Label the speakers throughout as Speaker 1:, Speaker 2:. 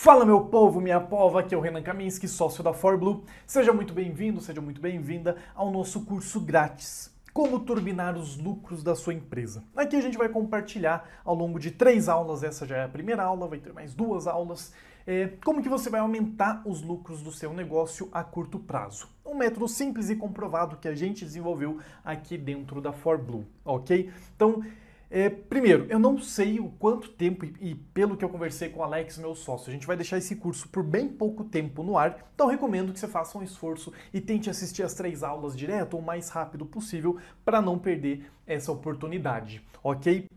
Speaker 1: Fala meu povo, minha pova, aqui é o Renan Kaminski, sócio da ForBlue. Seja muito bem-vindo, seja muito bem-vinda ao nosso curso grátis, Como Turbinar os Lucros da Sua Empresa. Aqui a gente vai compartilhar ao longo de 3 aulas, essa já é a primeira aula, vai ter mais 2 aulas, como que você vai aumentar os lucros do seu negócio a curto prazo. Um método simples e comprovado que a gente desenvolveu aqui dentro da ForBlue, ok? Então, primeiro, eu não sei o quanto tempo, e pelo que eu conversei com o Alex, meu sócio, a gente vai deixar esse curso por bem pouco tempo no ar, então recomendo que você faça um esforço e tente assistir as 3 aulas direto o mais rápido possível para não perder essa oportunidade, ok?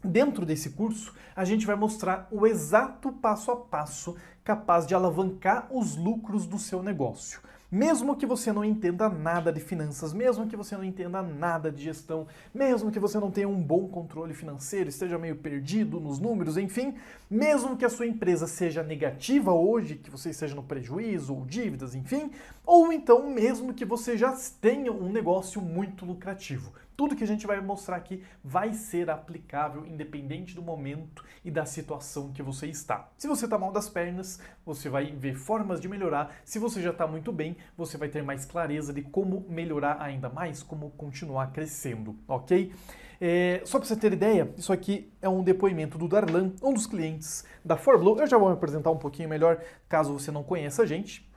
Speaker 1: Dentro desse curso, a gente vai mostrar o exato passo a passo capaz de alavancar os lucros do seu negócio. Mesmo que você não entenda nada de finanças, mesmo que você não entenda nada de gestão, mesmo que você não tenha um bom controle financeiro, esteja meio perdido nos números, enfim, mesmo que a sua empresa seja negativa hoje, que você esteja no prejuízo ou dívidas, enfim, ou então mesmo que você já tenha um negócio muito lucrativo. Tudo que a gente vai mostrar aqui vai ser aplicável independente do momento e da situação que você está. Se você está mal das pernas, você vai ver formas de melhorar. Se você já está muito bem, você vai ter mais clareza de como melhorar ainda mais, como continuar crescendo, ok? Só para você ter ideia, isso aqui é um depoimento do Darlan, um dos clientes da ForBlue. Eu já vou me apresentar um pouquinho melhor, caso você não conheça a gente.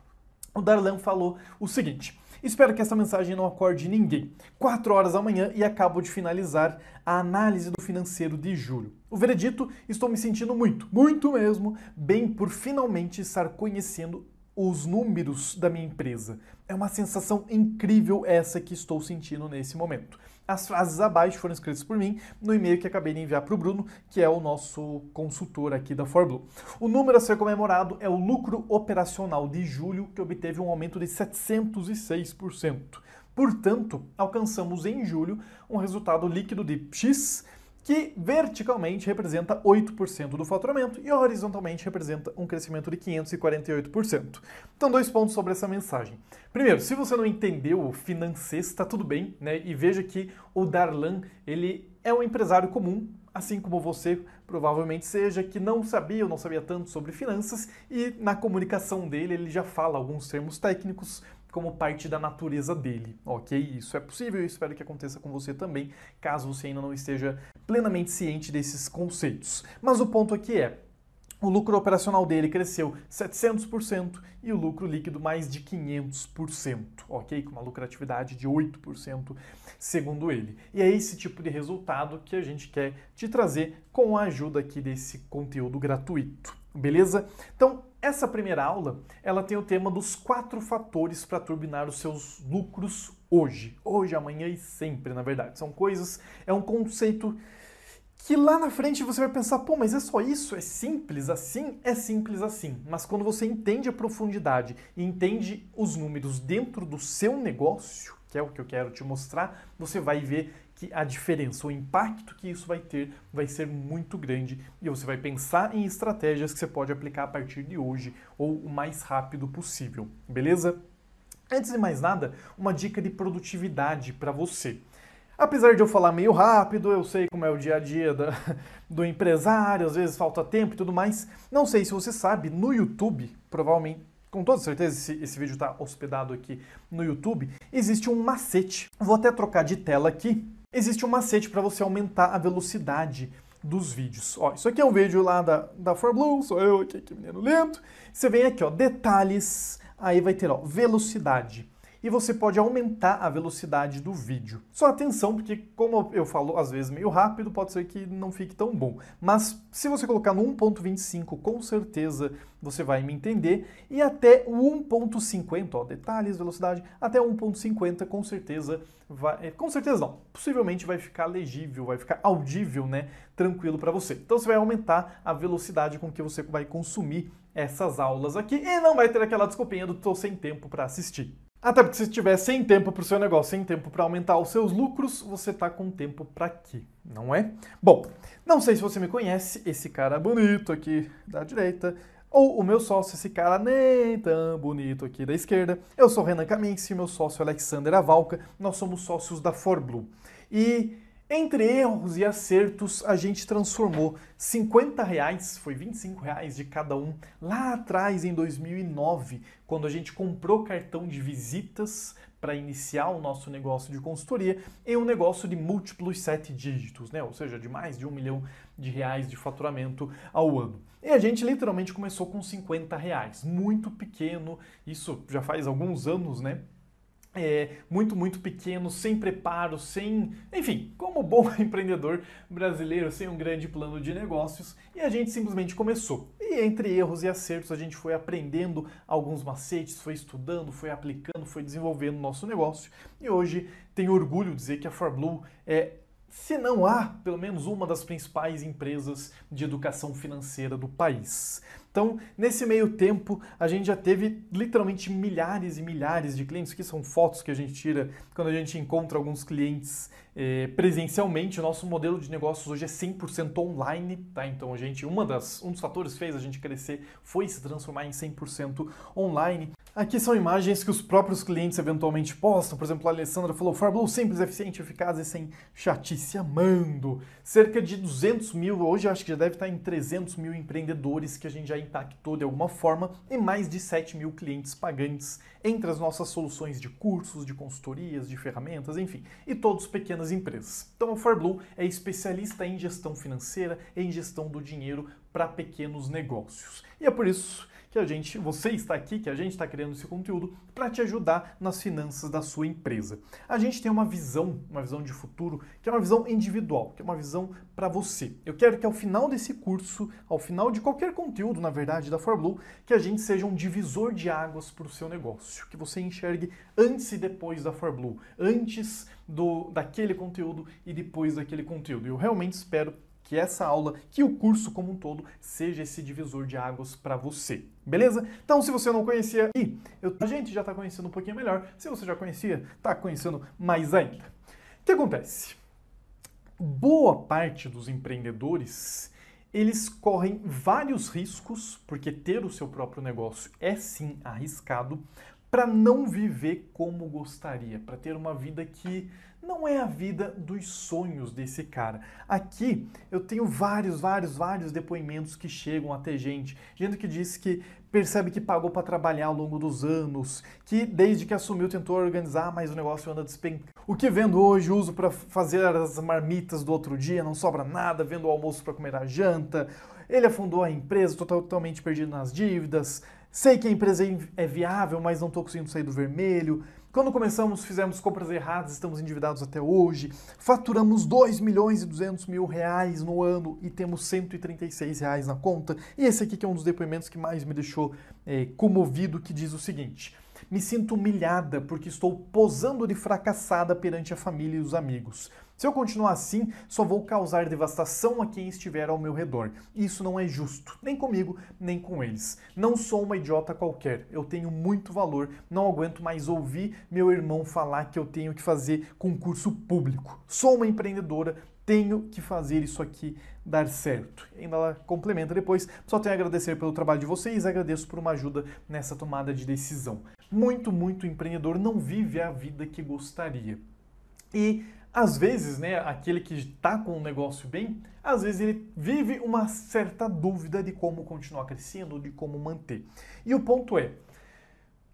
Speaker 1: O Darlan falou o seguinte: espero que essa mensagem não acorde ninguém. 4 horas da manhã e acabo de finalizar a análise do financeiro de julho. O veredito, estou me sentindo muito mesmo, bem por finalmente estar conhecendo os números da minha empresa. É uma sensação incrível essa que estou sentindo nesse momento. As frases abaixo foram escritas por mim no e-mail que acabei de enviar para o Bruno, que é o nosso consultor aqui da ForBlue. O número a ser comemorado é o lucro operacional de julho, que obteve um aumento de 706%. Portanto, alcançamos em julho um resultado líquido de X, que verticalmente representa 8% do faturamento e horizontalmente representa um crescimento de 548%. Então, 2 pontos sobre essa mensagem. Primeiro, se você não entendeu o financeiro, está tudo bem, né? E veja que o Darlan, ele é um empresário comum, assim como você provavelmente seja, que não sabia ou não sabia tanto sobre finanças, e na comunicação dele ele já fala alguns termos técnicos como parte da natureza dele, ok? Isso é possível e espero que aconteça com você também, caso você ainda não esteja plenamente ciente desses conceitos. Mas o ponto aqui é: o lucro operacional dele cresceu 700% e o lucro líquido mais de 500%, ok? Com uma lucratividade de 8%, segundo ele. E é esse tipo de resultado que a gente quer te trazer com a ajuda aqui desse conteúdo gratuito, beleza? Então, essa primeira aula, ela tem o tema dos 4 fatores para turbinar os seus lucros hoje. Hoje, amanhã e sempre, na verdade. São coisas, é um conceito que lá na frente você vai pensar, pô, mas é só isso? É simples assim? É simples assim. Mas quando você entende a profundidade e entende os números dentro do seu negócio, que é o que eu quero te mostrar, você vai ver que a diferença, o impacto que isso vai ter, vai ser muito grande e você vai pensar em estratégias que você pode aplicar a partir de hoje ou o mais rápido possível, beleza? Antes de mais nada, uma dica de produtividade para você. Apesar de eu falar meio rápido, eu sei como é o dia a dia do empresário, às vezes falta tempo e tudo mais. Não sei se você sabe, no YouTube, provavelmente, com toda certeza esse vídeo está hospedado aqui no YouTube, existe um macete. Vou até trocar de tela aqui. Existe um macete para você aumentar a velocidade dos vídeos. Ó, isso aqui é um vídeo lá da ForBlue, sou eu aqui, que menino lento. Você vem aqui, ó, detalhes, aí vai ter, ó, velocidade. E você pode aumentar a velocidade do vídeo. Só atenção, porque como eu falo às vezes meio rápido, pode ser que não fique tão bom. Mas se você colocar no 1.25, com certeza você vai me entender. E até o 1.50, ó, detalhes, velocidade, até 1.50 com certeza vai... Com certeza não, possivelmente vai ficar legível, vai ficar audível, né? Tranquilo para você. Então você vai aumentar a velocidade com que você vai consumir essas aulas aqui e não vai ter aquela desculpinha do tô sem tempo para assistir. Até porque se tiver sem tempo para o seu negócio, sem tempo para aumentar os seus lucros, você tá com tempo para quê, não é? Bom, não sei se você me conhece, esse cara bonito aqui da direita, ou o meu sócio, esse cara nem tão bonito aqui da esquerda. Eu sou Renan Kaminski, meu sócio Alexander Avalca, nós somos sócios da ForBlue. E Entre erros e acertos, a gente transformou R$ 50, foi R$ 25 de cada um, lá atrás em 2009, quando a gente comprou cartão de visitas para iniciar o nosso negócio de consultoria, em um negócio de múltiplos 7 dígitos, né? Ou seja, de mais de R$ 1 milhão de faturamento ao ano. E a gente literalmente começou com R$ 50, muito pequeno, isso já faz alguns anos, né? Muito pequeno, sem preparo, enfim, como bom empreendedor brasileiro, sem um grande plano de negócios, e a gente simplesmente começou. E entre erros e acertos a gente foi aprendendo alguns macetes, foi estudando, foi aplicando, foi desenvolvendo o nosso negócio, e hoje tenho orgulho de dizer que a ForBlue se não há, pelo menos uma das principais empresas de educação financeira do país. Então, nesse meio tempo, a gente já teve literalmente milhares e milhares de clientes, que são fotos que a gente tira quando a gente encontra alguns clientes presencialmente. O nosso modelo de negócios hoje é 100% online, tá? Então, um dos fatores que fez a gente crescer foi se transformar em 100% online. Aqui são imagens que os próprios clientes eventualmente postam. Por exemplo, a Alessandra falou: ForBlue simples, eficiente, eficaz e sem chatice, amando. Cerca de 200 mil, hoje eu acho que já deve estar em 300 mil empreendedores que a gente já impactou de alguma forma e mais de 7 mil clientes pagantes entre as nossas soluções de cursos, de consultorias, de ferramentas, enfim, e todos pequenas empresas. Então a ForBlue é especialista em gestão financeira e em gestão do dinheiro para pequenos negócios. E é por isso que você está aqui, que a gente está criando esse conteúdo para te ajudar nas finanças da sua empresa. A gente tem uma visão de futuro, que é uma visão individual, que é uma visão para você. Eu quero que ao final desse curso, ao final de qualquer conteúdo, na verdade, da ForBlue, que a gente seja um divisor de águas para o seu negócio, que você enxergue antes e depois da ForBlue, antes daquele conteúdo e depois daquele conteúdo. Eu realmente espero que essa aula, que o curso como um todo, seja esse divisor de águas para você. Beleza? Então, se você não conhecia, a gente já está conhecendo um pouquinho melhor. Se você já conhecia, está conhecendo mais ainda. O que acontece? Boa parte dos empreendedores, eles correm vários riscos, porque ter o seu próprio negócio é sim arriscado, para não viver como gostaria, para ter uma vida que não é a vida dos sonhos desse cara. Aqui eu tenho vários depoimentos que chegam até gente que diz que percebe que pagou para trabalhar ao longo dos anos, que desde que assumiu tentou organizar, mas o negócio anda despencando. O que vendo hoje, uso para fazer as marmitas do outro dia, não sobra nada, vendo o almoço para comer a janta. Ele afundou a empresa, totalmente perdido nas dívidas. Sei que a empresa é viável, mas não estou conseguindo sair do vermelho. Quando começamos, fizemos compras erradas, estamos endividados até hoje. Faturamos R$ 2.200.000 no ano e temos R$ 136 na conta. E esse aqui que é um dos depoimentos que mais me deixou comovido, que diz o seguinte: me sinto humilhada porque estou posando de fracassada perante a família e os amigos. Se eu continuar assim, só vou causar devastação a quem estiver ao meu redor. Isso não é justo, nem comigo, nem com eles. Não sou uma idiota qualquer, eu tenho muito valor, não aguento mais ouvir meu irmão falar que eu tenho que fazer concurso público. Sou uma empreendedora, tenho que fazer isso aqui dar certo. E ainda ela complementa depois: só tenho a agradecer pelo trabalho de vocês, agradeço por uma ajuda nessa tomada de decisão. Muito empreendedor não vive a vida que gostaria. E às vezes, né, aquele que está com o negócio bem, às vezes ele vive uma certa dúvida de como continuar crescendo, de como manter. E o ponto é,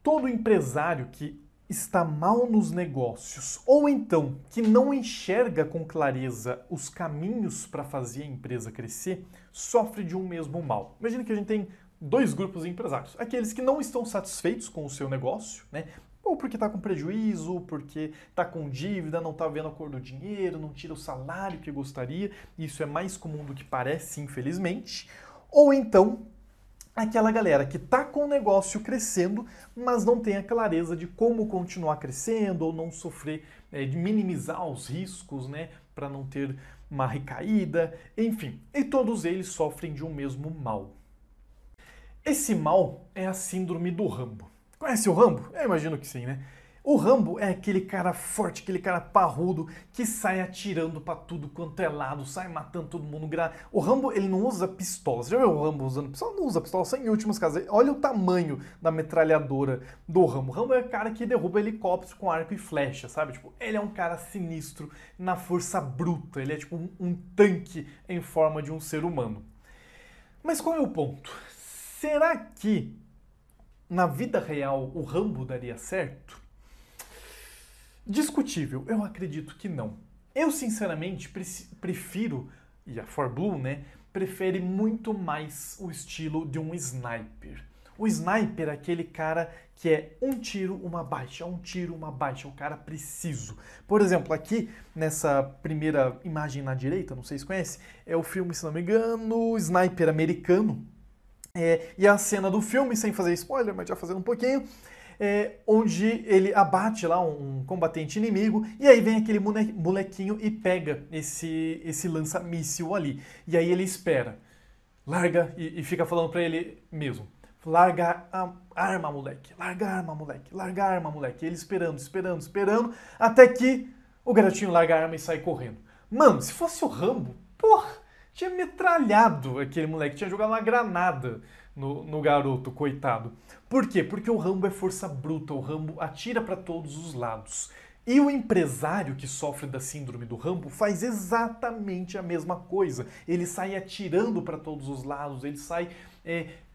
Speaker 1: todo empresário que está mal nos negócios, ou então que não enxerga com clareza os caminhos para fazer a empresa crescer, sofre de um mesmo mal. Imagina que a gente tem dois grupos de empresários. Aqueles que não estão satisfeitos com o seu negócio, né? Ou porque está com prejuízo, porque está com dívida, não está vendo a cor do dinheiro, não tira o salário que gostaria. Isso é mais comum do que parece, infelizmente. Ou então aquela galera que está com o negócio crescendo, mas não tem a clareza de como continuar crescendo ou não sofrer, de minimizar os riscos, né, para não ter uma recaída, enfim. E todos eles sofrem de um mesmo mal. Esse mal é a síndrome do Rambo. Conhece o Rambo? Eu imagino que sim, né? O Rambo é aquele cara forte, aquele cara parrudo que sai atirando pra tudo quanto é lado, sai matando todo mundo. O Rambo, ele não usa pistola. Você já viu o Rambo usando pistola? Não usa pistola, só em últimos casos. Olha o tamanho da metralhadora do Rambo. O Rambo é o cara que derruba helicópteros com arco e flecha, sabe? Tipo, ele é um cara sinistro na força bruta. Ele é tipo um tanque em forma de um ser humano. Mas qual é o ponto? Será que na vida real o Rambo daria certo? Discutível, eu acredito que não. Eu, sinceramente, prefiro, e a ForBlue, né, prefere muito mais o estilo de um sniper. O sniper é aquele cara que é um tiro, uma baixa, um tiro, uma baixa, um cara preciso. Por exemplo, aqui nessa primeira imagem na direita, não sei se conhece, é o filme, se não me engano, Sniper Americano. E a cena do filme, sem fazer spoiler, mas já fazendo um pouquinho, onde ele abate lá um combatente inimigo e aí vem aquele molequinho e pega esse lança-míssil ali. E aí ele espera, larga e fica falando pra ele mesmo: larga a arma, moleque, larga a arma, moleque, larga a arma, moleque. E ele esperando, até que o garotinho larga a arma e sai correndo. Mano, se fosse o Rambo, porra, tinha metralhado aquele moleque, tinha jogado uma granada no garoto, coitado. Por quê? Porque o Rambo é força bruta, o Rambo atira para todos os lados. E o empresário que sofre da síndrome do Rambo faz exatamente a mesma coisa. Ele sai atirando para todos os lados, ele sai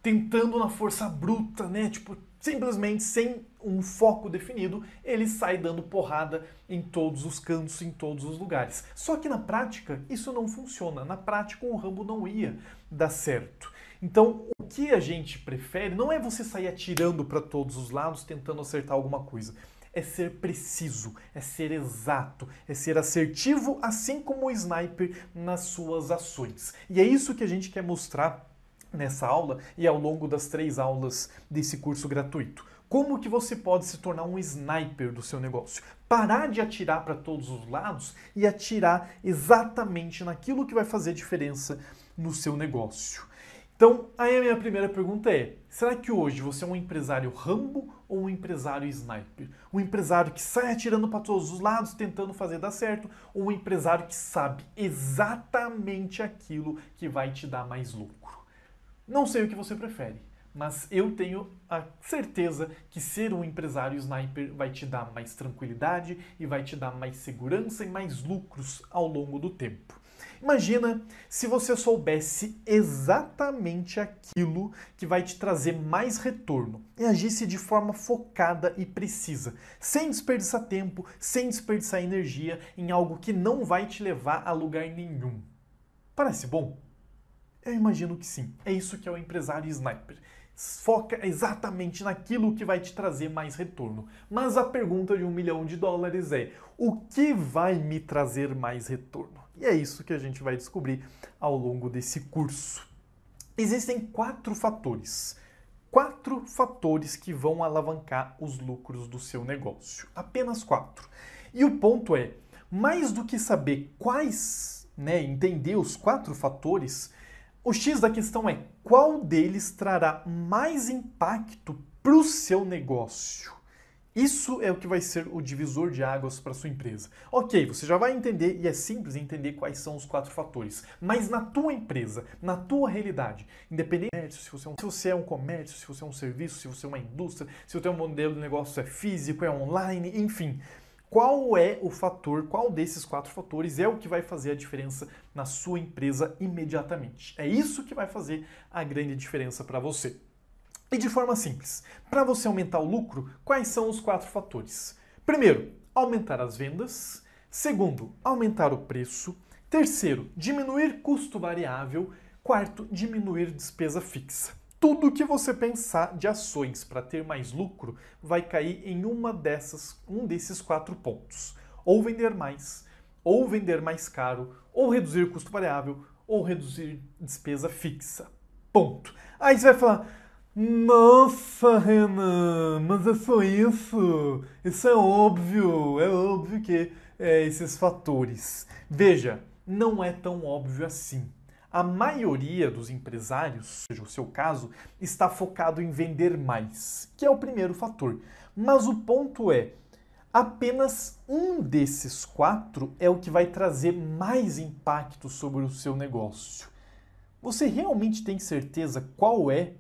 Speaker 1: tentando na força bruta, né? Tipo, simplesmente sem um foco definido, ele sai dando porrada em todos os cantos, em todos os lugares. Só que na prática, isso não funciona. Na prática, o Rambo não ia dar certo. Então, o que a gente prefere não é você sair atirando para todos os lados, tentando acertar alguma coisa. É ser preciso, é ser exato, é ser assertivo, assim como o sniper nas suas ações. E é isso que a gente quer mostrar nessa aula e ao longo das 3 aulas desse curso gratuito. Como que você pode se tornar um sniper do seu negócio? Parar de atirar para todos os lados e atirar exatamente naquilo que vai fazer diferença no seu negócio. Então, aí a minha primeira pergunta é: será que hoje você é um empresário Rambo ou um empresário sniper? Um empresário que sai atirando para todos os lados, tentando fazer dar certo, ou um empresário que sabe exatamente aquilo que vai te dar mais lucro? Não sei o que você prefere, mas eu tenho a certeza que ser um empresário sniper vai te dar mais tranquilidade e vai te dar mais segurança e mais lucros ao longo do tempo. Imagina se você soubesse exatamente aquilo que vai te trazer mais retorno e agisse de forma focada e precisa, sem desperdiçar tempo, sem desperdiçar energia em algo que não vai te levar a lugar nenhum. Parece bom? Eu imagino que sim. É isso que é o empresário sniper. Foca exatamente naquilo que vai te trazer mais retorno. Mas a pergunta de $1 milhão é: o que vai me trazer mais retorno? E é isso que a gente vai descobrir ao longo desse curso. Existem 4 fatores. 4 fatores que vão alavancar os lucros do seu negócio. Apenas 4. E o ponto é, mais do que saber quais, entender os 4 fatores, o X da questão é qual deles trará mais impacto para o seu negócio. Isso é o que vai ser o divisor de águas para sua empresa. Ok, você já vai entender, e é simples entender quais são os 4 fatores, mas na tua empresa, na tua realidade, independente se você é um comércio, se você é um serviço, se você é uma indústria, se o teu modelo de negócio é físico, é online, enfim, qual é o fator, qual desses 4 fatores é o que vai fazer a diferença na sua empresa imediatamente? É isso que vai fazer a grande diferença para você. E de forma simples, para você aumentar o lucro, quais são os 4 fatores? Primeiro, aumentar as vendas. Segundo, aumentar o preço. Terceiro, diminuir custo variável. Quarto, diminuir despesa fixa. Tudo que você pensar de ações para ter mais lucro vai cair em um desses 4 pontos. Ou vender mais caro, ou reduzir custo variável, ou reduzir despesa fixa. Ponto. Aí você vai falar: nossa, Renan, mas é só isso? Isso é óbvio que esses fatores. Veja, não é tão óbvio assim. A maioria dos empresários, seja o seu caso, está focado em vender mais, que é o primeiro fator. Mas o ponto é, apenas um desses 4 é o que vai trazer mais impacto sobre o seu negócio. Você realmente tem certeza qual é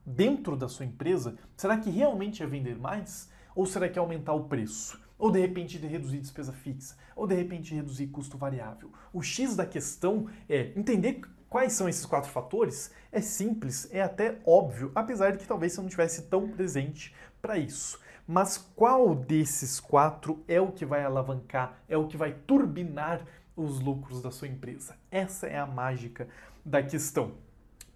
Speaker 1: dentro da sua empresa? Será que realmente é vender mais? Ou será que é aumentar o preço? Ou de repente reduzir despesa fixa? Ou de repente reduzir custo variável? O X da questão é entender quais são esses 4 fatores. É simples, é até óbvio, apesar de que talvez você não estivesse tão presente para isso. Mas qual desses 4 é o que vai alavancar, é o que vai turbinar os lucros da sua empresa? Essa é a mágica da questão.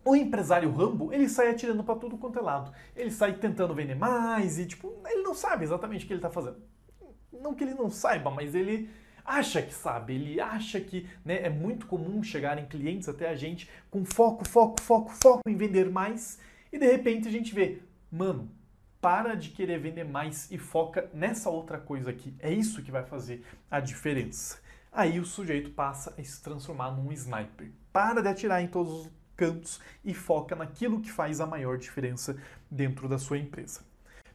Speaker 1: O empresário Rambo, ele sai atirando para tudo quanto é lado. Ele sai tentando vender mais e, ele não sabe exatamente o que ele está fazendo. Não que ele não saiba, mas ele acha que sabe. Ele acha que, né, é muito comum chegarem clientes até a gente com foco em vender mais. E de repente a gente vê, mano, para de querer vender mais e foca nessa outra coisa aqui. É isso que vai fazer a diferença. Aí o sujeito passa a se transformar num sniper. Para de atirar em todos os cantos e foca naquilo que faz a maior diferença dentro da sua empresa.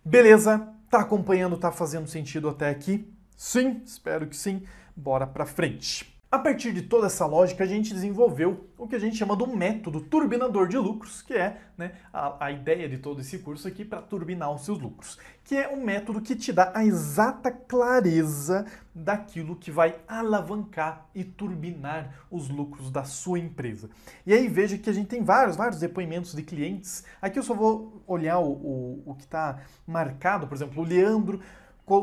Speaker 1: Beleza? Tá acompanhando? Tá fazendo sentido até aqui? Sim? Espero que sim. Bora pra frente. A partir de toda essa lógica, a gente desenvolveu o que a gente chama do método turbinador de lucros, que é, né, a ideia de todo esse curso aqui para turbinar os seus lucros, que é um método que te dá a exata clareza daquilo que vai alavancar e turbinar os lucros da sua empresa. E aí veja que a gente tem vários depoimentos de clientes. Aqui eu só vou olhar o que está marcado, por exemplo, o Leandro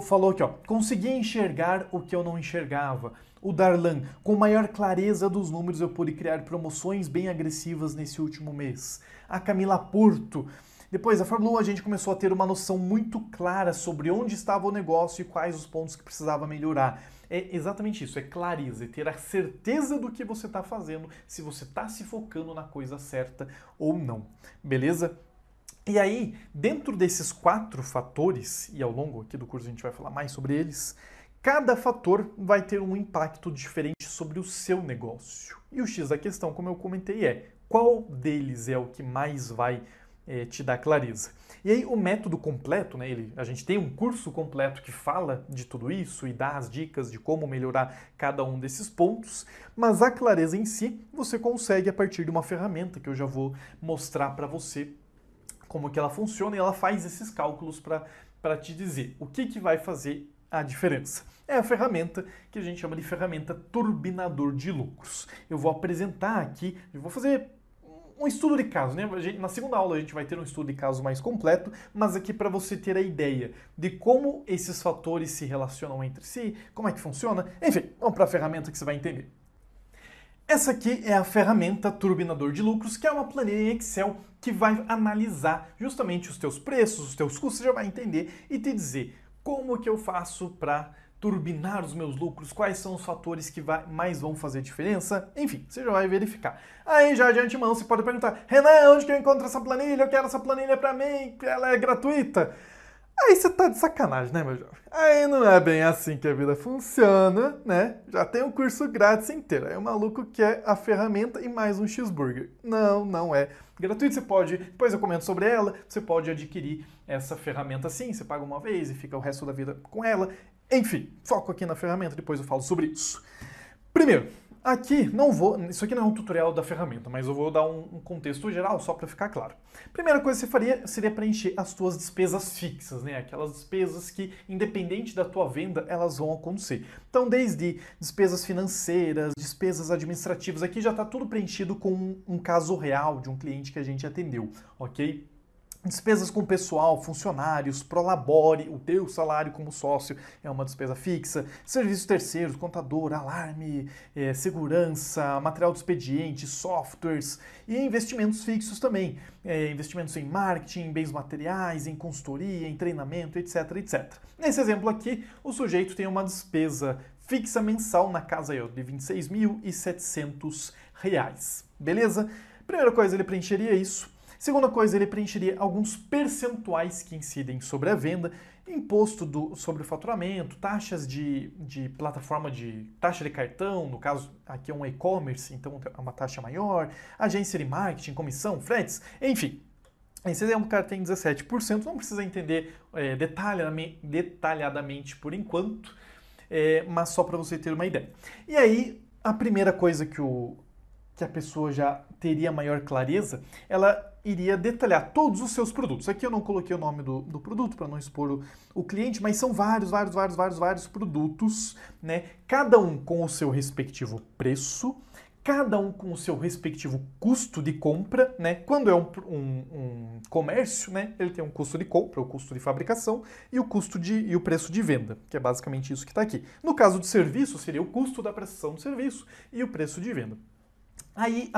Speaker 1: falou aqui, ó, consegui enxergar o que eu não enxergava. O Darlan, com maior clareza dos números eu pude criar promoções bem agressivas nesse último mês. A Camila Porto. Depois, a Fórmula 1, a gente começou a ter uma noção muito clara sobre onde estava o negócio e quais os pontos que precisava melhorar. É exatamente isso, é clareza, é ter a certeza do que você está fazendo, se você está se focando na coisa certa ou não. Beleza? E aí, dentro desses 4 fatores, e ao longo aqui do curso a gente vai falar mais sobre eles, cada fator vai ter um impacto diferente sobre o seu negócio. E o X da questão, como eu comentei, é qual deles é o que mais vai te dar clareza. E aí o método completo, né, a gente tem um curso completo que fala de tudo isso e dá as dicas de como melhorar cada um desses pontos, mas a clareza em si você consegue a partir de uma ferramenta que eu já vou mostrar para você como que ela funciona e ela faz esses cálculos para te dizer o que vai fazer a diferença. É a ferramenta que a gente chama de ferramenta turbinador de lucros. Eu vou apresentar aqui, eu vou fazer um estudo de caso, né? Na segunda aula a gente vai ter um estudo de caso mais completo, mas aqui para você ter a ideia de como esses fatores se relacionam entre si, como é que funciona. Enfim, vamos para a ferramenta que você vai entender. Essa aqui é a ferramenta Turbinador de Lucros, que é uma planilha em Excel que vai analisar justamente os teus preços, os teus custos, você já vai entender e te dizer como que eu faço para turbinar os meus lucros, quais são os fatores que mais vão fazer diferença, enfim, você já vai verificar. Aí já de antemão você pode perguntar, Renan, onde que eu encontro essa planilha? Eu quero essa planilha para mim, ela é gratuita. Aí você tá de sacanagem, né, meu jovem? Aí não é bem assim que a vida funciona, né? Já tem um curso grátis inteiro. Aí o maluco quer a ferramenta e mais um cheeseburger. Não, não é gratuito. Você pode, depois eu comento sobre ela, você pode adquirir essa ferramenta sim, você paga uma vez e fica o resto da vida com ela. Enfim, foco aqui na ferramenta, depois eu falo sobre isso. Primeiro, isso aqui não é um tutorial da ferramenta, mas eu vou dar um contexto geral só para ficar claro. Primeira coisa que você faria seria preencher as tuas despesas fixas, né? Aquelas despesas que, independente da tua venda, elas vão acontecer. Então, desde despesas financeiras, despesas administrativas, aqui já está tudo preenchido com um caso real de um cliente que a gente atendeu, ok? Despesas com pessoal, funcionários, prolabore, o teu salário como sócio é uma despesa fixa, serviços terceiros, contador, alarme, segurança, material de expediente, softwares e investimentos fixos também. Investimentos em marketing, em bens materiais, em consultoria, em treinamento, etc, etc. Nesse exemplo aqui, o sujeito tem uma despesa fixa mensal na casa de R$ 26.700, beleza? Primeira coisa, ele preencheria isso. Segunda coisa, ele preencheria alguns percentuais que incidem sobre a venda, imposto sobre o faturamento, taxas de plataforma taxa de cartão, no caso aqui é um e-commerce, então é uma taxa maior, agência de marketing, comissão, fretes, enfim. Esse exemplo, cara, tem 17%, não precisa entender detalhadamente por enquanto, mas só para você ter uma ideia. E aí, a primeira coisa que a pessoa já teria maior clareza, ela iria detalhar todos os seus produtos. Aqui eu não coloquei o nome do produto para não expor o cliente, mas são vários produtos, né? Cada um com o seu respectivo preço, cada um com o seu respectivo custo de compra, né? Quando é um comércio, né? Ele tem um custo de compra, o custo de fabricação e o preço de venda, que é basicamente isso que está aqui. No caso de serviço, seria o custo da prestação do serviço e o preço de venda. Aí,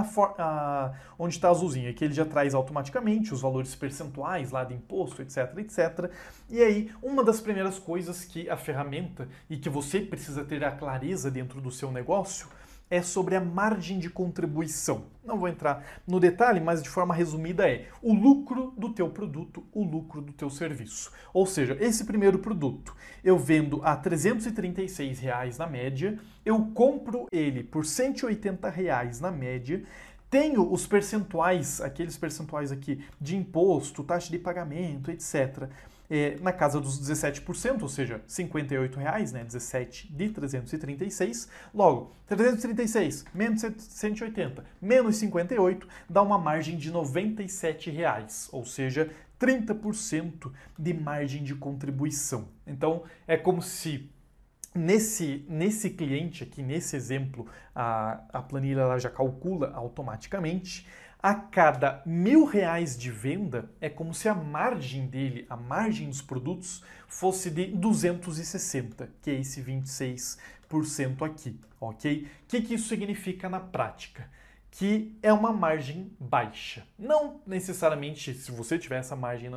Speaker 1: onde está azulzinho, aqui ele já traz automaticamente os valores percentuais lá de imposto, etc, etc. E aí, uma das primeiras coisas que a ferramenta e que você precisa ter a clareza dentro do seu negócio é sobre a margem de contribuição. Não vou entrar no detalhe, mas de forma resumida é o lucro do teu produto, o lucro do teu serviço. Ou seja, esse primeiro produto eu vendo a R$ 336 na média, eu compro ele por R$ 180 na média, tenho os percentuais, aqueles percentuais aqui de imposto, taxa de pagamento, etc., na casa dos 17%, ou seja, R$ 58, né? 17 de 336. Logo, 336 menos 180 menos 58 dá uma margem de R$ 97, ou seja, 30% de margem de contribuição. Então, é como se nesse cliente aqui, nesse exemplo, a planilha ela já calcula automaticamente. A cada R$ 1.000 de venda, é como se a margem dele, a margem dos produtos, fosse de 260, que é esse 26% aqui, ok? O que isso significa na prática? Que é uma margem baixa. Não necessariamente, se você tiver essa margem,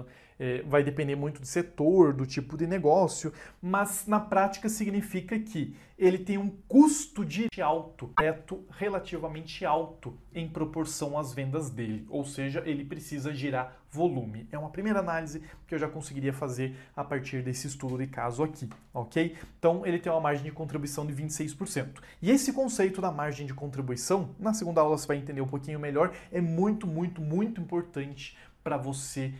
Speaker 1: vai depender muito do setor, do tipo de negócio, mas na prática significa que ele tem um custo de alto, relativamente alto em proporção às vendas dele, ou seja, ele precisa gerar volume. É uma primeira análise que eu já conseguiria fazer a partir desse estudo de caso aqui, ok? Então ele tem uma margem de contribuição de 26%. E esse conceito da margem de contribuição, na segunda aula você vai entender um pouquinho melhor, é muito importante para você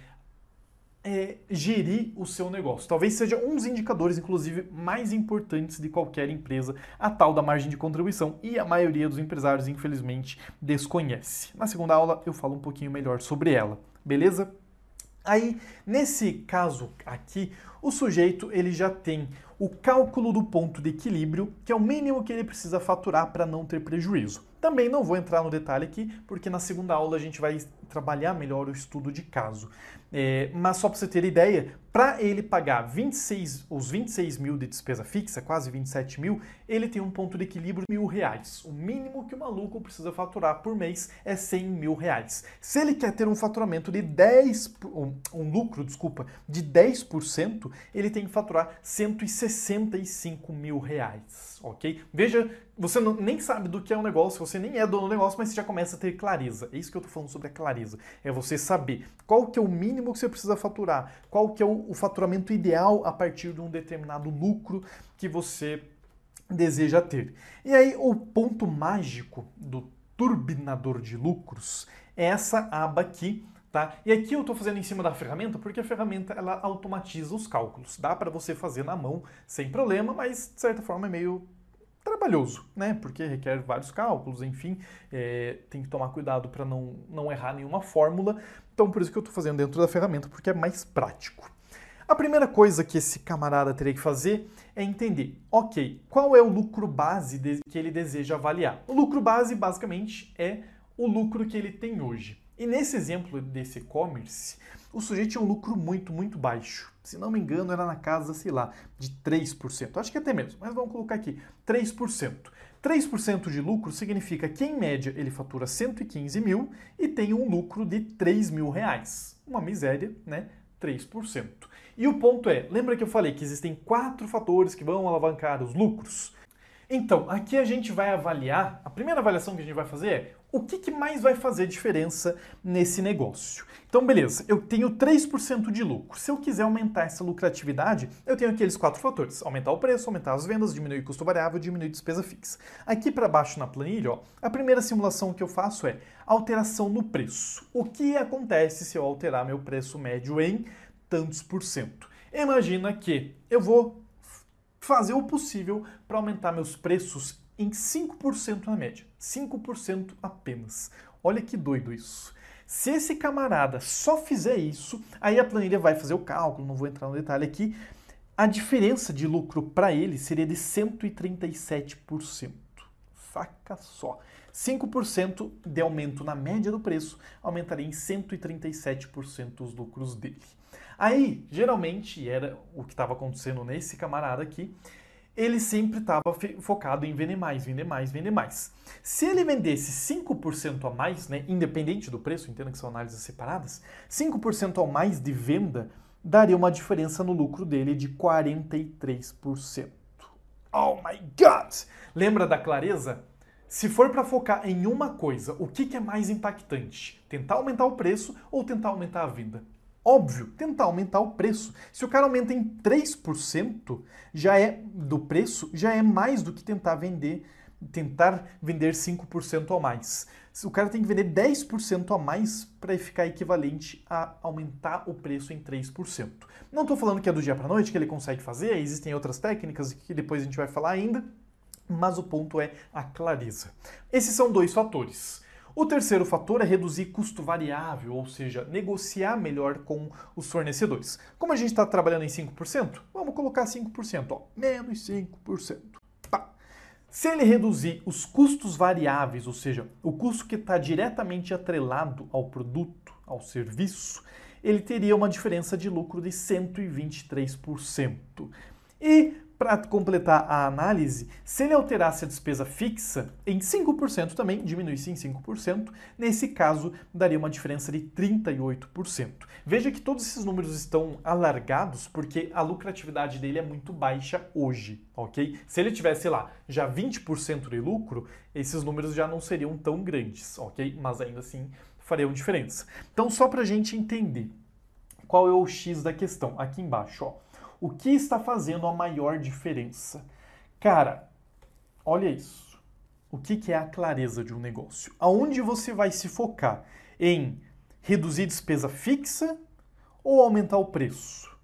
Speaker 1: gerir o seu negócio. Talvez seja um dos indicadores, inclusive, mais importantes de qualquer empresa, a tal da margem de contribuição, e a maioria dos empresários, infelizmente, desconhece. Na segunda aula eu falo um pouquinho melhor sobre ela, beleza? Aí, nesse caso aqui, o sujeito ele já tem o cálculo do ponto de equilíbrio, que é o mínimo que ele precisa faturar para não ter prejuízo. Também não vou entrar no detalhe aqui, porque na segunda aula a gente vai trabalhar melhor o estudo de caso. Mas só para você ter ideia, para ele pagar os 26 mil de despesa fixa, quase 27 mil, ele tem um ponto de equilíbrio de R$ 1.000. O mínimo que o maluco precisa faturar por mês é R$ 100 mil. Se ele quer ter um faturamento de um lucro de 10%, ele tem que faturar R$ 165 mil, ok? Veja, você nem sabe do que é um negócio, você nem é dono do negócio, mas você já começa a ter clareza. É isso que eu estou falando sobre a clareza. É você saber qual que é o mínimo que você precisa faturar, qual que é o faturamento ideal a partir de um determinado lucro que você deseja ter. E aí, o ponto mágico do turbinador de lucros é essa aba aqui, tá? E aqui eu estou fazendo em cima da ferramenta porque a ferramenta ela automatiza os cálculos. Dá para você fazer na mão sem problema, mas de certa forma é meio trabalhoso, né? Porque requer vários cálculos, enfim, tem que tomar cuidado para não errar nenhuma fórmula. Então, por isso que eu estou fazendo dentro da ferramenta, porque é mais prático. A primeira coisa que esse camarada teria que fazer é entender, ok, qual é o lucro base que ele deseja avaliar? O lucro base, basicamente, é o lucro que ele tem hoje. E nesse exemplo desse e-commerce, o sujeito tinha um lucro muito baixo. Se não me engano, era na casa, sei lá, de 3%. Acho que até menos, mas vamos colocar aqui, 3%. 3% de lucro significa que, em média, ele fatura 115 mil e tem um lucro de 3 mil reais. Uma miséria, né? 3%. E o ponto é, lembra que eu falei que existem 4 fatores que vão alavancar os lucros? Então, aqui a gente vai avaliar, a primeira avaliação que a gente vai fazer é o que mais vai fazer diferença nesse negócio. Então, beleza, eu tenho 3% de lucro. Se eu quiser aumentar essa lucratividade, eu tenho aqueles 4 fatores. Aumentar o preço, aumentar as vendas, diminuir o custo variável, diminuir a despesa fixa. Aqui para baixo na planilha, ó, a primeira simulação que eu faço é alteração no preço. O que acontece se eu alterar meu preço médio em tantos por cento? Imagina que eu vou fazer o possível para aumentar meus preços em 5% na média. 5% apenas. Olha que doido isso. Se esse camarada só fizer isso, aí a planilha vai fazer o cálculo, não vou entrar no detalhe aqui, a diferença de lucro para ele seria de 137%. Saca só. 5% de aumento na média do preço aumentaria em 137% os lucros dele. Aí, geralmente, era o que estava acontecendo nesse camarada aqui, ele sempre estava focado em vender mais, vender mais, vender mais. Se ele vendesse 5% a mais, né, independente do preço, entenda que são análises separadas, 5% a mais de venda daria uma diferença no lucro dele de 43%. Oh my God! Lembra da clareza? Se for para focar em uma coisa, o que é mais impactante? Tentar aumentar o preço ou tentar aumentar a venda? Óbvio, tentar aumentar o preço. Se o cara aumenta em 3% do preço, já é mais do que tentar vender 5% a mais. O cara tem que vender 10% a mais para ficar equivalente a aumentar o preço em 3%. Não estou falando que é do dia para a noite que ele consegue fazer, existem outras técnicas que depois a gente vai falar ainda, mas o ponto é a clareza. Esses são 2 fatores. O terceiro fator é reduzir custo variável, ou seja, negociar melhor com os fornecedores. Como a gente está trabalhando em 5%, vamos colocar 5%, ó, menos 5%. Pá. Se ele reduzir os custos variáveis, ou seja, o custo que está diretamente atrelado ao produto, ao serviço, ele teria uma diferença de lucro de 123%. E para completar a análise, se ele alterasse a despesa fixa em 5% também, diminuísse em 5%, nesse caso daria uma diferença de 38%. Veja que todos esses números estão alargados porque a lucratividade dele é muito baixa hoje, ok? Se ele tivesse, sei lá, já 20% de lucro, esses números já não seriam tão grandes, ok? Mas ainda assim fariam diferença. Então, só para a gente entender qual é o X da questão, aqui embaixo, ó. O que está fazendo a maior diferença? Cara, olha isso. O que é a clareza de um negócio? Aonde você vai se focar? Em reduzir despesa fixa ou aumentar o preço?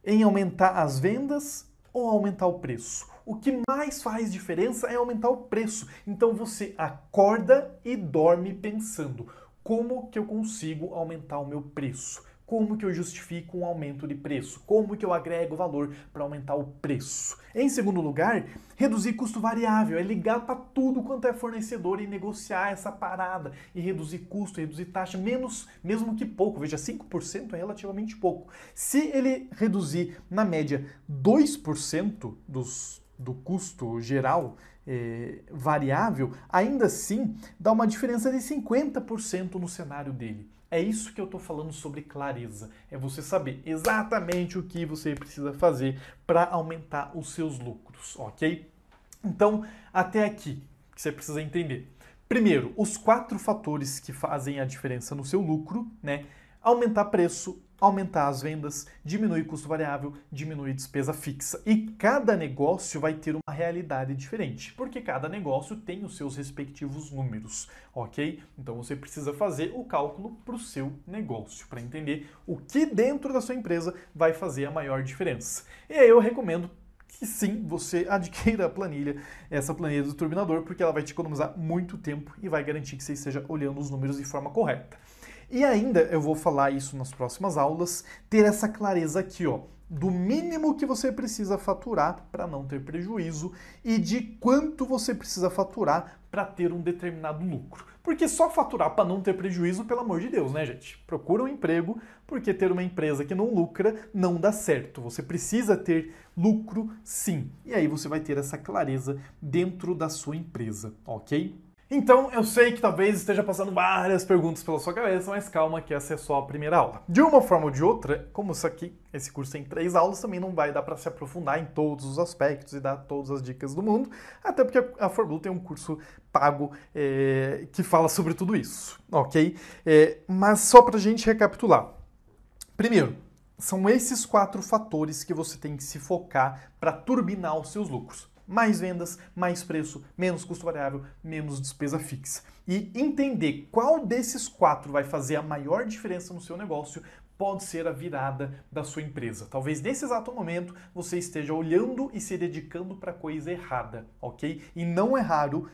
Speaker 1: Em aumentar as vendas ou aumentar o preço? O que mais faz diferença é aumentar o preço. Então você acorda e dorme pensando: como que eu consigo aumentar o meu preço? Como que eu justifico um aumento de preço? Como que eu agrego valor para aumentar o preço? Em segundo lugar, reduzir custo variável, é ligar para tudo quanto é fornecedor e negociar essa parada e reduzir custo, reduzir taxa, mesmo que pouco, veja, 5% é relativamente pouco. Se ele reduzir, na média, 2% do custo geral variável, ainda assim dá uma diferença de 50% no cenário dele. É isso que eu estou falando sobre clareza. É você saber exatamente o que você precisa fazer para aumentar os seus lucros, ok? Então, até aqui, que você precisa entender. Primeiro, os 4 fatores que fazem a diferença no seu lucro, né? Aumentar preço, aumentar as vendas, diminuir custo variável, diminuir despesa fixa. E cada negócio vai ter uma realidade diferente, porque cada negócio tem os seus respectivos números, ok? Então você precisa fazer o cálculo para o seu negócio, para entender o que dentro da sua empresa vai fazer a maior diferença. E aí eu recomendo que sim, você adquira essa planilha do Turbinador, porque ela vai te economizar muito tempo e vai garantir que você esteja olhando os números de forma correta. E ainda, eu vou falar isso nas próximas aulas, ter essa clareza aqui, ó, do mínimo que você precisa faturar para não ter prejuízo e de quanto você precisa faturar para ter um determinado lucro. Porque só faturar para não ter prejuízo, pelo amor de Deus, né, gente? Procura um emprego, porque ter uma empresa que não lucra não dá certo. Você precisa ter lucro, sim. E aí você vai ter essa clareza dentro da sua empresa, ok? Então, eu sei que talvez esteja passando várias perguntas pela sua cabeça, mas calma que essa é só a primeira aula. De uma forma ou de outra, como esse curso tem 3 aulas, também não vai dar para se aprofundar em todos os aspectos e dar todas as dicas do mundo, até porque a ForBlue tem um curso pago que fala sobre tudo isso, ok? Mas só para a gente recapitular. Primeiro, são esses 4 fatores que você tem que se focar para turbinar os seus lucros. Mais vendas, mais preço, menos custo variável, menos despesa fixa. E entender qual desses 4 vai fazer a maior diferença no seu negócio pode ser a virada da sua empresa. Talvez nesse exato momento você esteja olhando e se dedicando para a coisa errada, ok? E não é raro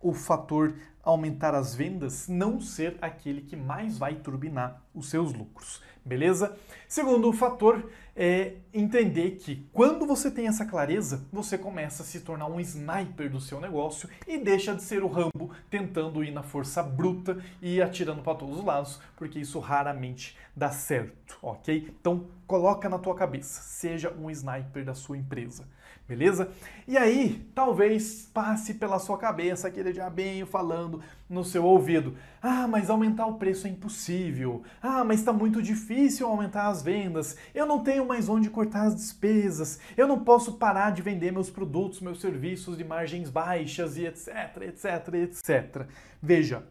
Speaker 1: o fator aumentar as vendas não ser aquele que mais vai turbinar os seus lucros, beleza? Segundo fator é entender que quando você tem essa clareza, você começa a se tornar um sniper do seu negócio e deixa de ser o Rambo tentando ir na força bruta e atirando para todos os lados, porque isso raramente dá certo, ok? Então coloca na tua cabeça, seja um sniper da sua empresa. Beleza? E aí, talvez passe pela sua cabeça aquele diabinho falando no seu ouvido: ah, mas aumentar o preço é impossível. Ah, mas está muito difícil aumentar as vendas. Eu não tenho mais onde cortar as despesas. Eu não posso parar de vender meus produtos, meus serviços de margens baixas e etc, etc, etc. Veja,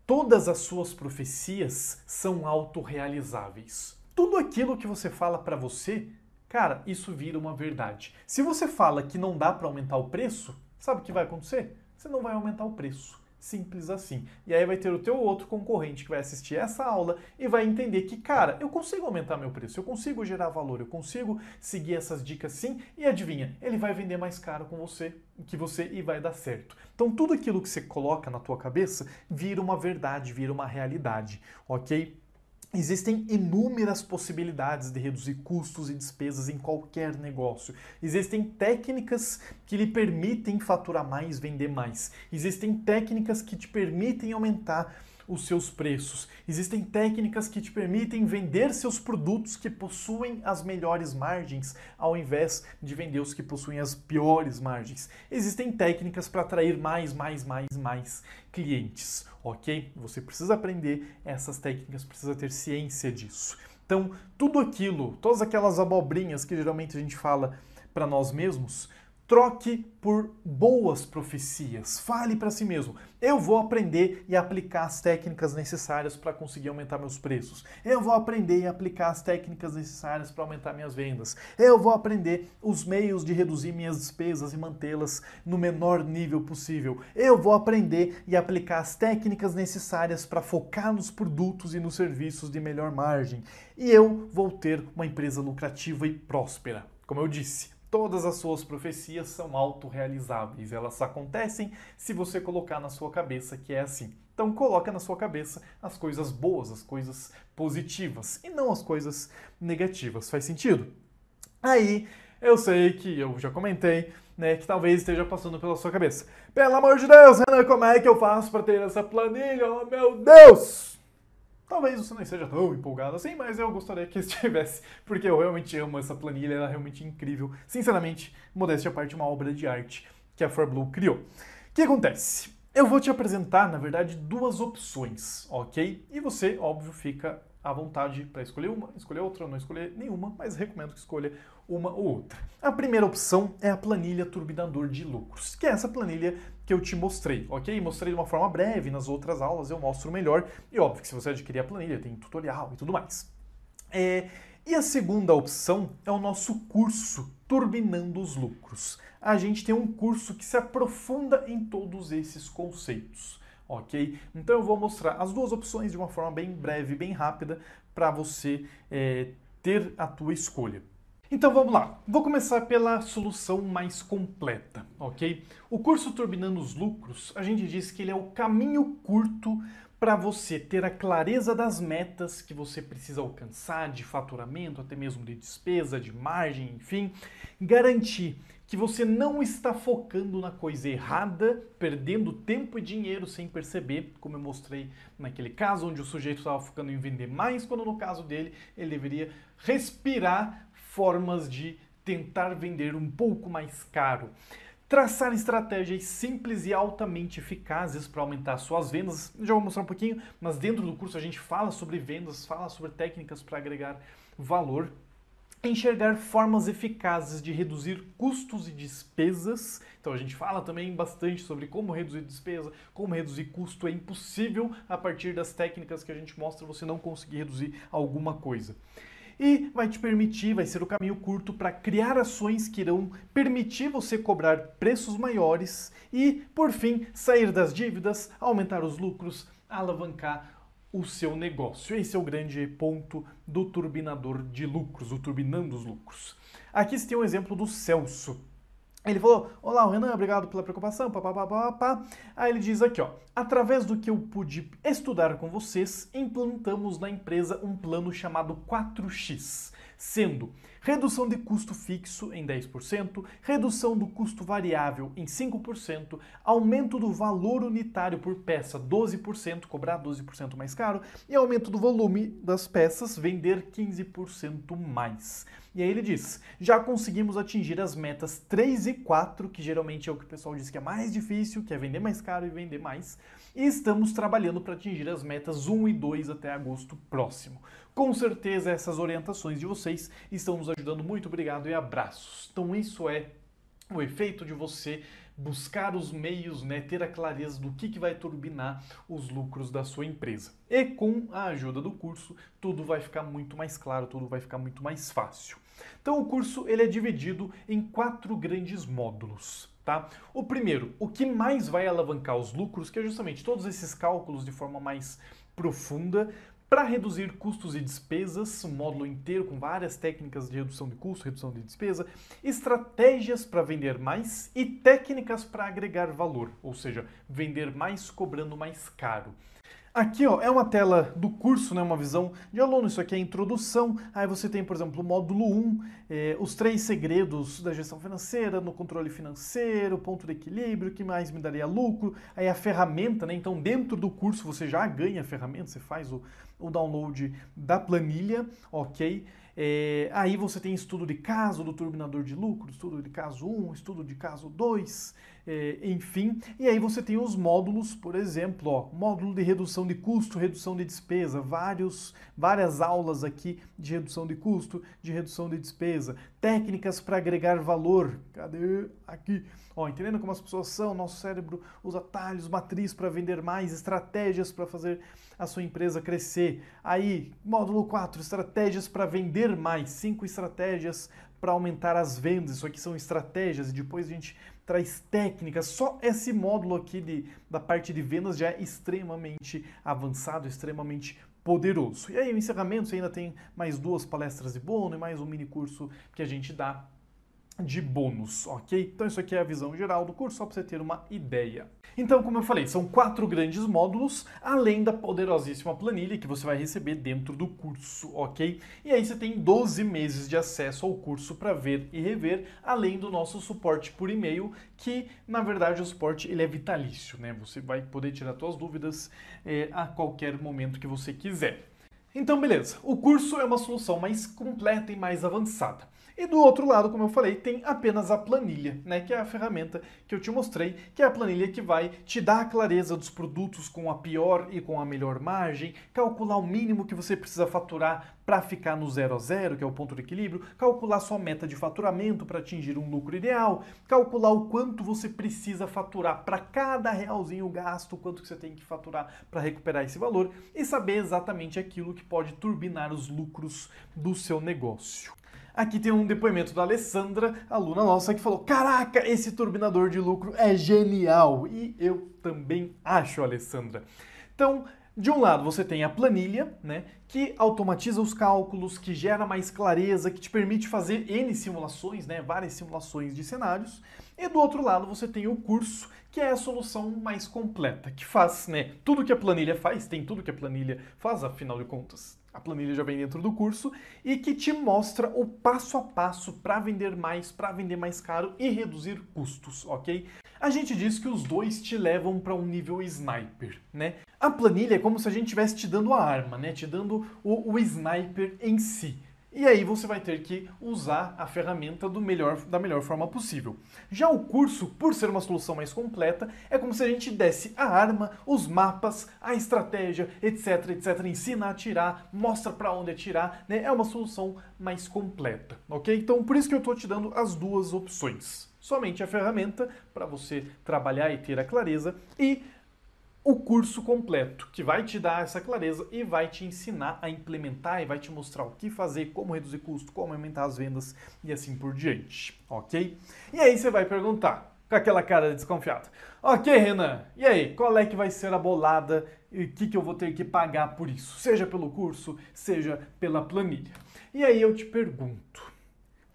Speaker 1: todas as suas profecias são autorrealizáveis. Tudo aquilo que você fala para você, cara, isso vira uma verdade. Se você fala que não dá para aumentar o preço, sabe o que vai acontecer? Você não vai aumentar o preço. Simples assim. E aí vai ter o teu outro concorrente que vai assistir essa aula e vai entender que, cara, eu consigo aumentar meu preço, eu consigo gerar valor, eu consigo seguir essas dicas sim, e adivinha, ele vai vender mais caro com você, e vai dar certo. Então tudo aquilo que você coloca na tua cabeça vira uma verdade, vira uma realidade, ok? Existem inúmeras possibilidades de reduzir custos e despesas em qualquer negócio. Existem técnicas que lhe permitem faturar mais, vender mais. Existem técnicas que te permitem aumentar os seus preços. Existem técnicas que te permitem vender seus produtos que possuem as melhores margens, ao invés de vender os que possuem as piores margens. Existem técnicas para atrair mais clientes, ok? Você precisa aprender essas técnicas, precisa ter ciência disso. Então, tudo aquilo, todas aquelas abobrinhas que geralmente a gente fala para nós mesmos, troque por boas profecias. Fale para si mesmo: eu vou aprender e aplicar as técnicas necessárias para conseguir aumentar meus preços. Eu vou aprender e aplicar as técnicas necessárias para aumentar minhas vendas. Eu vou aprender os meios de reduzir minhas despesas e mantê-las no menor nível possível. Eu vou aprender e aplicar as técnicas necessárias para focar nos produtos e nos serviços de melhor margem. E eu vou ter uma empresa lucrativa e próspera. Como eu disse, todas as suas profecias são autorrealizáveis. Elas acontecem se você colocar na sua cabeça que é assim. Então coloca na sua cabeça as coisas boas, as coisas positivas e não as coisas negativas. Faz sentido? Aí eu sei que eu já comentei, né, que talvez esteja passando pela sua cabeça: pelo amor de Deus, Renan, como é que eu faço para ter essa planilha? Oh, meu Deus! Talvez você não esteja tão empolgado assim, mas eu gostaria que estivesse, porque eu realmente amo essa planilha, ela é realmente incrível. Sinceramente, modéstia à parte, uma obra de arte que a ForBlue criou. O que acontece? Eu vou te apresentar, na verdade, 2 opções, ok? E você, óbvio, fica à vontade para escolher uma, escolher outra, ou não escolher nenhuma, mas recomendo que escolha uma ou outra. A primeira opção é a planilha turbinador de lucros, que é essa planilha que eu te mostrei, ok? Mostrei de uma forma breve, nas outras aulas eu mostro melhor, e óbvio que se você adquirir a planilha tem tutorial e tudo mais. E a segunda opção é o nosso curso Turbinando os Lucros. A gente tem um curso que se aprofunda em todos esses conceitos, ok? Então eu vou mostrar as 2 opções de uma forma bem breve, bem rápida, para você ter a tua escolha. Então vamos lá, vou começar pela solução mais completa, ok? O curso Turbinando os Lucros, a gente diz que ele é o caminho curto para você ter a clareza das metas que você precisa alcançar, de faturamento, até mesmo de despesa, de margem, enfim, garantir que você não está focando na coisa errada, perdendo tempo e dinheiro sem perceber, como eu mostrei naquele caso onde o sujeito estava focando em vender mais, quando no caso dele ele deveria respirar formas de tentar vender um pouco mais caro. Traçar estratégias simples e altamente eficazes para aumentar suas vendas. Já vou mostrar um pouquinho, mas dentro do curso a gente fala sobre vendas, fala sobre técnicas para agregar valor. Enxergar formas eficazes de reduzir custos e despesas. Então a gente fala também bastante sobre como reduzir despesa, como reduzir custo. É impossível, a partir das técnicas que a gente mostra, você não conseguir reduzir alguma coisa. E vai te permitir, vai ser o caminho curto para criar ações que irão permitir você cobrar preços maiores e, por fim, sair das dívidas, aumentar os lucros, alavancar o seu negócio. Esse é o grande ponto do turbinador de lucros, o turbinando os lucros. Aqui você tem um exemplo do Celso. Ele falou: olá, Renan, obrigado pela preocupação, papapá. Aí ele diz aqui, ó, através do que eu pude estudar com vocês, implantamos na empresa um plano chamado 4X, sendo redução de custo fixo em 10%, redução do custo variável em 5%, aumento do valor unitário por peça 12%, cobrar 12% mais caro, e aumento do volume das peças, vender 15% mais. E aí ele diz, já conseguimos atingir as metas 3 e 4, que geralmente é o que o pessoal diz que é mais difícil, que é vender mais caro e vender mais, e estamos trabalhando para atingir as metas 1 e 2 até agosto próximo. Com certeza essas orientações de vocês estão nos ajudando. Muito obrigado e abraços. Então isso é o efeito de você buscar os meios, né, ter a clareza do que vai turbinar os lucros da sua empresa. E com a ajuda do curso, tudo vai ficar muito mais claro, tudo vai ficar muito mais fácil. Então o curso ele é dividido em 4 grandes módulos. Tá? O primeiro, o que mais vai alavancar os lucros, que é justamente todos esses cálculos de forma mais profunda, para reduzir custos e despesas, um módulo inteiro com várias técnicas de redução de custo, redução de despesa, estratégias para vender mais e técnicas para agregar valor, ou seja, vender mais cobrando mais caro. Aqui, ó, é uma tela do curso, né, uma visão de aluno, isso aqui é a introdução, aí você tem, por exemplo, o módulo 1, os 3 segredos da gestão financeira, no controle financeiro, ponto de equilíbrio, o que mais me daria lucro, aí a ferramenta, né, então dentro do curso você já ganha a ferramenta, você faz o download da planilha, ok? Aí você tem estudo de caso do turbinador de lucro, estudo de caso 1, estudo de caso 2, enfim. E aí você tem os módulos, por exemplo, ó, módulo de redução de custo, redução de despesa, várias aulas aqui de redução de custo, de redução de despesa, técnicas para agregar valor. Cadê? Aqui. Ó, entendendo como as pessoas são, nosso cérebro usa atalhos, matriz para vender mais, estratégias para fazer a sua empresa crescer. Aí, módulo 4, estratégias para vender mais, 5 estratégias para aumentar as vendas. Isso aqui são estratégias e depois a gente traz técnicas. Só esse módulo aqui da parte de vendas já é extremamente avançado, extremamente poderoso. E aí, o encerramento, você ainda tem mais 2 palestras de bônus e mais um mini curso que a gente dá de bônus, ok? Então isso aqui é a visão geral do curso, só para você ter uma ideia. Então, como eu falei, são 4 grandes módulos, além da poderosíssima planilha que você vai receber dentro do curso, ok? E aí você tem 12 meses de acesso ao curso para ver e rever, além do nosso suporte por e-mail, que, na verdade, o suporte ele é vitalício, né? Você vai poder tirar suas dúvidas a qualquer momento que você quiser. Então, beleza. O curso é uma solução mais completa e mais avançada. E do outro lado, como eu falei, tem apenas a planilha, né, que é a ferramenta que eu te mostrei, que é a planilha que vai te dar a clareza dos produtos com a pior e com a melhor margem, calcular o mínimo que você precisa faturar para ficar no 0 a 0, que é o ponto de equilíbrio, calcular sua meta de faturamento para atingir um lucro ideal, calcular o quanto você precisa faturar para cada realzinho gasto, quanto que você tem que faturar para recuperar esse valor e saber exatamente aquilo que pode turbinar os lucros do seu negócio. Aqui tem um depoimento da Alessandra, aluna nossa, que falou: caraca, esse turbinador de lucro é genial! E eu também acho, Alessandra. Então, de um lado você tem a planilha, né, que automatiza os cálculos, que gera mais clareza, que te permite fazer N simulações, né, várias simulações de cenários. E do outro lado você tem o curso, que é a solução mais completa, que faz, né, tudo que a planilha faz, tem tudo que a planilha faz, afinal de contas. A planilha já vem dentro do curso e que te mostra o passo a passo para vender mais caro e reduzir custos, ok? A gente diz que os dois te levam para um nível sniper, né? A planilha é como se a gente estivesse te dando a arma, né? Te dando o sniper em si. E aí você vai ter que usar a ferramenta da melhor forma possível. Já o curso, por ser uma solução mais completa, é como se a gente desse a arma, os mapas, a estratégia, etc, etc. Ensina a atirar, mostra para onde atirar, né? É uma solução mais completa, ok? Então por isso que eu estou te dando as duas opções. Somente a ferramenta para você trabalhar e ter a clareza e o curso completo, que vai te dar essa clareza e vai te ensinar a implementar e vai te mostrar o que fazer, como reduzir custo, como aumentar as vendas e assim por diante, ok? E aí você vai perguntar, com aquela cara desconfiada, ok, Renan, e aí, qual é que vai ser a bolada e o que eu vou ter que pagar por isso? Seja pelo curso, seja pela planilha. E aí eu te pergunto,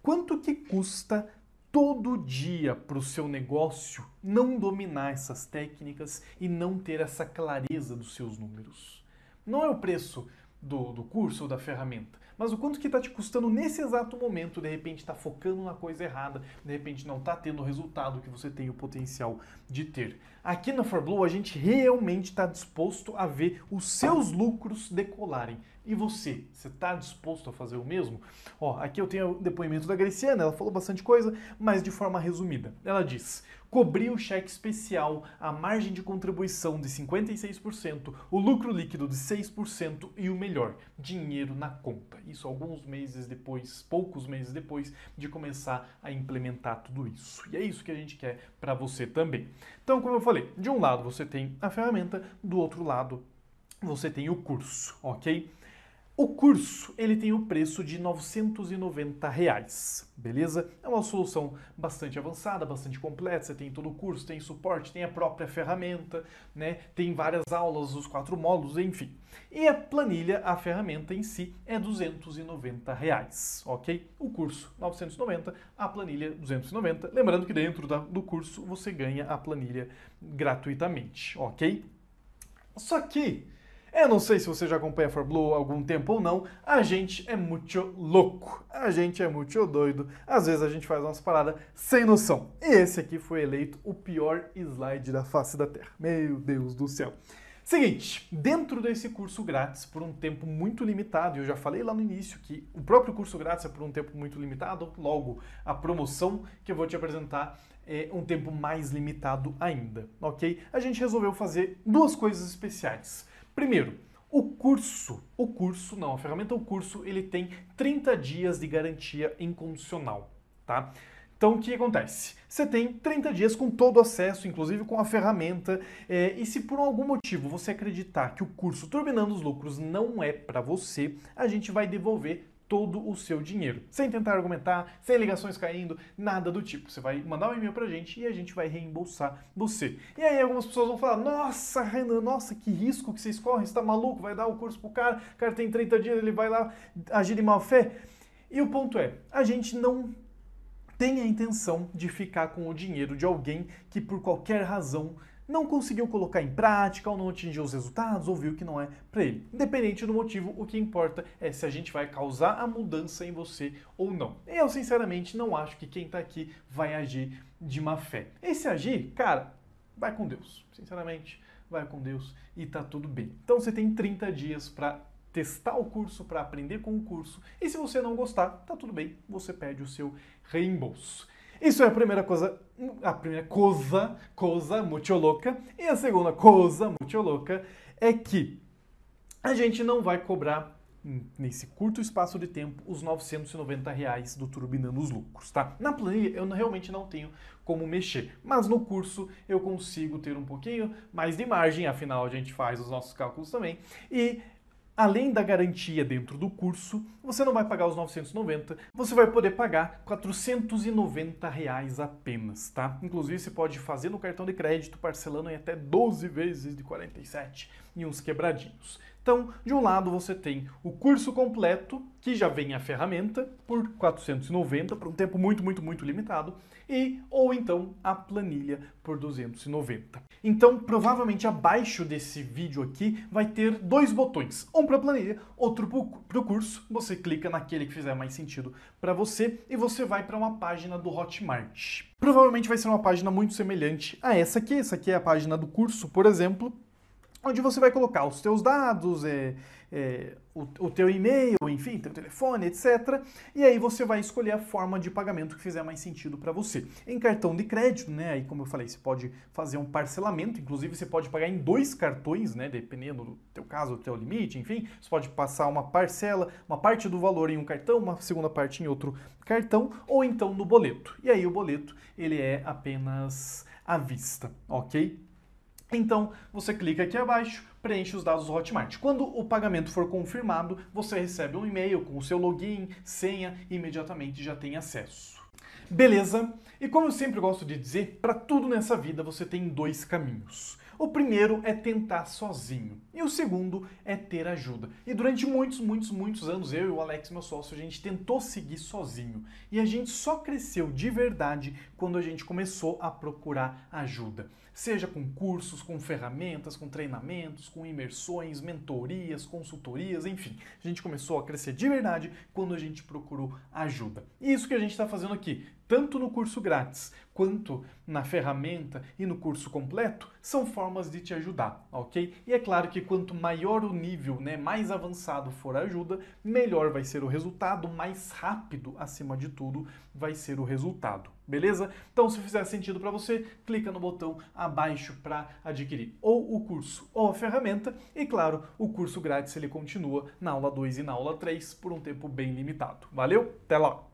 Speaker 1: quanto que custa todo dia para o seu negócio não dominar essas técnicas e não ter essa clareza dos seus números? Não é o preço do curso ou da ferramenta, mas o quanto que está te custando nesse exato momento, de repente está focando na coisa errada, de repente não está tendo o resultado que você tem o potencial de ter. Aqui na ForBlue a gente realmente está disposto a ver os seus lucros decolarem. E você está disposto a fazer o mesmo? Ó, aqui eu tenho o depoimento da Graciana, ela falou bastante coisa, mas de forma resumida. Ela diz: cobrir o cheque especial, a margem de contribuição de 56%, o lucro líquido de 6% e o melhor, dinheiro na conta. Isso alguns meses depois, poucos meses depois de começar a implementar tudo isso. E é isso que a gente quer para você também. Então, como eu falei, de um lado você tem a ferramenta, do outro lado você tem o curso, ok? O curso, ele tem o preço de R$ 990, beleza? É uma solução bastante avançada, bastante completa, você tem todo o curso, tem suporte, tem a própria ferramenta, né? Tem várias aulas, os 4 módulos, enfim. E a planilha, a ferramenta em si, é R$ 290, ok? O curso, 990, a planilha, 290. Lembrando que dentro do curso você ganha a planilha gratuitamente, ok? Só que eu não sei se você já acompanha a ForBlue há algum tempo ou não, a gente é muito louco, a gente é muito doido, às vezes a gente faz umas paradas sem noção. E esse aqui foi eleito o pior slide da face da Terra. Meu Deus do céu. Seguinte, dentro desse curso grátis, por um tempo muito limitado, eu já falei lá no início que o próprio curso grátis é por um tempo muito limitado, logo a promoção que eu vou te apresentar é um tempo mais limitado ainda, ok? A gente resolveu fazer duas coisas especiais. Primeiro, a ferramenta, o curso, ele tem 30 dias de garantia incondicional, tá? Então, o que acontece? Você tem 30 dias com todo o acesso, inclusive com a ferramenta, e se por algum motivo você acreditar que o curso Turbinando os Lucros não é para você, a gente vai devolver todo o seu dinheiro, sem tentar argumentar, sem ligações caindo, nada do tipo. Você vai mandar um e-mail pra gente e a gente vai reembolsar você. E aí algumas pessoas vão falar, nossa, Renan, nossa, que risco que vocês correm, você tá maluco, vai dar o curso pro cara, o cara tem 30 dias, ele vai lá agir de má fé. E o ponto é, a gente não tem a intenção de ficar com o dinheiro de alguém que por qualquer razão não conseguiu colocar em prática ou não atingiu os resultados ou viu que não é para ele. Independente do motivo, o que importa é se a gente vai causar a mudança em você ou não. Eu, sinceramente, não acho que quem está aqui vai agir de má fé. E se agir, cara, vai com Deus. Sinceramente, vai com Deus e tá tudo bem. Então você tem 30 dias para testar o curso, para aprender com o curso. E se você não gostar, tá tudo bem, você pede o seu reembolso. Isso é a primeira coisa muito louca. E a segunda coisa muito louca é que a gente não vai cobrar, nesse curto espaço de tempo, os R$ 990 do Turbinando os Lucros, tá? Na planilha eu realmente não tenho como mexer, mas no curso eu consigo ter um pouquinho mais de margem, afinal a gente faz os nossos cálculos também. E além da garantia dentro do curso, você não vai pagar os 990, você vai poder pagar R$ 490 apenas, tá? Inclusive você pode fazer no cartão de crédito parcelando em até 12 vezes de 47 e uns quebradinhos. Então, de um lado você tem o curso completo, que já vem a ferramenta, por 490, por um tempo muito limitado, ou então a planilha por 290. Então, provavelmente abaixo desse vídeo aqui vai ter dois botões, um para a planilha, outro para o curso. Você clica naquele que fizer mais sentido para você e você vai para uma página do Hotmart. Provavelmente vai ser uma página muito semelhante a essa aqui. Essa aqui é a página do curso, por exemplo, onde você vai colocar os seus dados, o teu e-mail, enfim, teu telefone, etc. E aí você vai escolher a forma de pagamento que fizer mais sentido para você. Em cartão de crédito, né, aí como eu falei, você pode fazer um parcelamento, inclusive você pode pagar em 2 cartões, né, dependendo do teu caso, do teu limite, enfim, você pode passar uma parcela, uma parte do valor em um cartão, uma segunda parte em outro cartão, ou então no boleto. E aí o boleto, ele é apenas à vista, ok? Então, você clica aqui abaixo, preenche os dados do Hotmart. Quando o pagamento for confirmado, você recebe um e-mail com o seu login, senha e imediatamente já tem acesso. Beleza? E como eu sempre gosto de dizer, para tudo nessa vida você tem 2 caminhos. O primeiro é tentar sozinho e o segundo é ter ajuda. E durante muitos anos, eu e o Alex, meu sócio, a gente tentou seguir sozinho. E a gente só cresceu de verdade quando a gente começou a procurar ajuda. Seja com cursos, com ferramentas, com treinamentos, com imersões, mentorias, consultorias, enfim. A gente começou a crescer de verdade quando a gente procurou ajuda. E isso que a gente está fazendo aqui, tanto no curso grátis quanto na ferramenta e no curso completo, são formas de te ajudar, ok? E é claro que quanto maior o nível, né, mais avançado for a ajuda, melhor vai ser o resultado, mais rápido, acima de tudo, vai ser o resultado, beleza? Então, se fizer sentido para você, clica no botão abaixo para adquirir ou o curso ou a ferramenta e, claro, o curso grátis ele continua na aula 2 e na aula 3 por um tempo bem limitado. Valeu? Até lá!